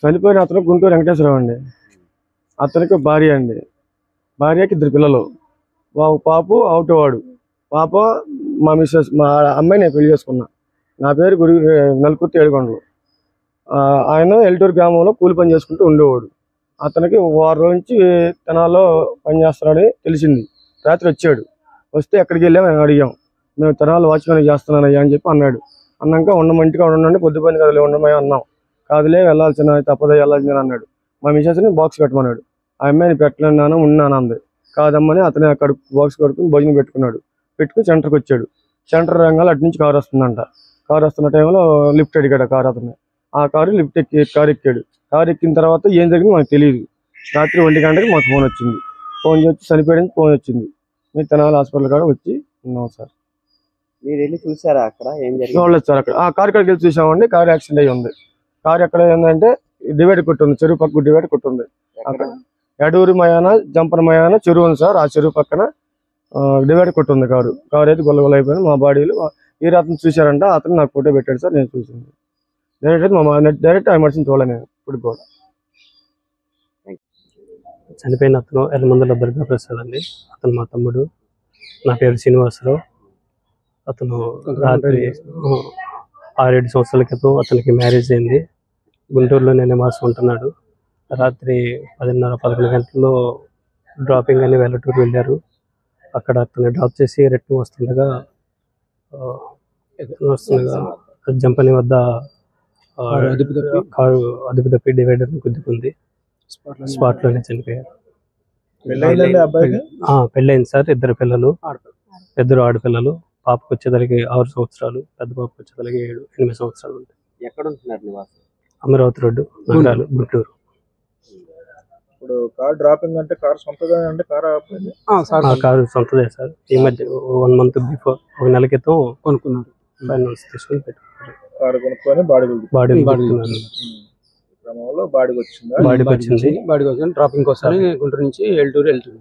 చనిపోయిన అతను గుంటూరు వెంకటేశ్వరరావు అండి. అతనికి భార్య అండి. భార్యకి 2 పిల్లలు. ఒక పాప అవుటవాడు. పాప మా మిస్సెస్, మా అమ్మాయి నేను పెళ్లి చేసుకున్నా. నా పేరు నలుకుర్తి ఏడుకొండలు. ఆయన ఎల్టూరు గ్రామంలో కూలి పని చేసుకుంటూ ఉండేవాడు. అతనికి వారం నుంచి తెనాల్లో పనిచేస్తున్నాడని తెలిసింది. రాత్రి వచ్చాడు. వస్తే ఎక్కడికి వెళ్ళాము అని అడిగాం. మేము తెనాల్లో వాచ్మెన్ చేస్తున్నానయ్యా అని చెప్పి అన్నాడు. అన్నాక ఇంటిగా ఉండండి, పొద్దుపని కదలే ఉండమని అన్నాం. కాదులే వెళ్ళాల్సిన తప్పదే వెళ్ళాల్సిందని అన్నాడు. మా మిసెస్ని బాక్స్ పెట్టమన్నాడు. ఆ అమ్మాయిని పెట్టలేను ఉన్నాను అంది. కాదమ్మని అతను అక్కడ బాక్స్ కడుక్కుని భోజనం పెట్టుకుని సెంటర్కి వచ్చాడు. సెంటర్ రంగాలు అటు నుంచి కారు వస్తుందంట. కారు వస్తున్న టైంలో లిఫ్ట్ అడిగాడు ఆ కారు అతను. ఆ కారు కారు ఎక్కాడు. కారు ఎక్కిన తర్వాత ఏం జరిగింది మాకు తెలియదు. రాత్రి 1 గంటకి మాకు ఫోన్ వచ్చింది. ఫోన్ చేసి చనిపోయాడని ఫోన్ వచ్చింది. మేము తెనాలి హాస్పిటల్ కాడ వచ్చి ఉన్నాం సార్. మీరు వెళ్ళి చూసారా అక్కడ ఏం జరిగింది? చూడలేదు సార్. అక్కడ ఆ కారు కాడికి వెళ్ళి చూసామండి. కారు యాక్సిడెంట్ అయ్యి ఉంది. కారు ఎక్కడ ఏంటంటే డివైడ్ కొట్టుంది, చెరువు పక్క డివైడ్ కొట్టుంది. అక్కడ ఎడూరు మయాన జంపన మయాన చెరువు ఉంది సార్. ఆ చెరువు పక్కన డివైడ్ కొట్టుంది కారు. కారు అయితే గొల్లగొల్ల అయిపోయింది. మా బాడీలు ఈ రాత్రి చూశారంట. అతను నాకు ఫోటో పెట్టాడు సార్, నేను చూసింది. డైరెక్ట్ ఆ మనిషిని చూడలే నేను ఇప్పుడు కూడా. చనిపోయిన అతను ఎర్రమందుల దుర్గాప్రసాద్ అండి. అతను మా తమ్ముడు. నా పేరు శ్రీనివాసరావు. అతను రాత్రి 6-7 సంవత్సరాల క్రితం అతనికి మ్యారేజ్ అయింది. గుంటూరులో నివాసం ఉంటున్నాడు. రాత్రి 10:30-11 గంటల్లో డ్రాపింగ్ అని వెల్లటూరు వెళ్ళారు. అక్కడ అతను డ్రాప్ చేసి రిటర్న్ వస్తుండగా జంపని వద్ద కారు అదుపు తప్పి డివైడర్ని గుద్దుకుంది. స్పాట్లోనే చనిపోయారు. పెళ్ళైంది సార్. 2 పిల్లలు, 2 ఆడపిల్లలు. పాపకు వచ్చేదానికి 6 సంవత్సరాలు, పెద్ద పాపకు వచ్చేదానికి 8 సంవత్సరాలు ఉంటాయి. ఎక్కడ ఉంటున్నారు నివాసం? అమరావతి రోడ్డు, నగరాలు, గుంటూరు. ఇప్పుడు కార్ డ్రాపింగ్ అంటే కార్ సొంతదే అంటే కారు సొంతదే సార్. ఈ మధ్య 1 మంత్ బిఫోర్, 1 నెల క్రితం కొనుక్కున్నారు. ఫైనాన్స్ తీసుకుని పెట్టుకున్నారు. కారు కొనుక్కొని బాడీ క్రమంలో బాడీకి వచ్చింది. డ్రాపింగ్ కోసం గుంటూరు నుంచి ఎల్టూరు వెళ్తుంది.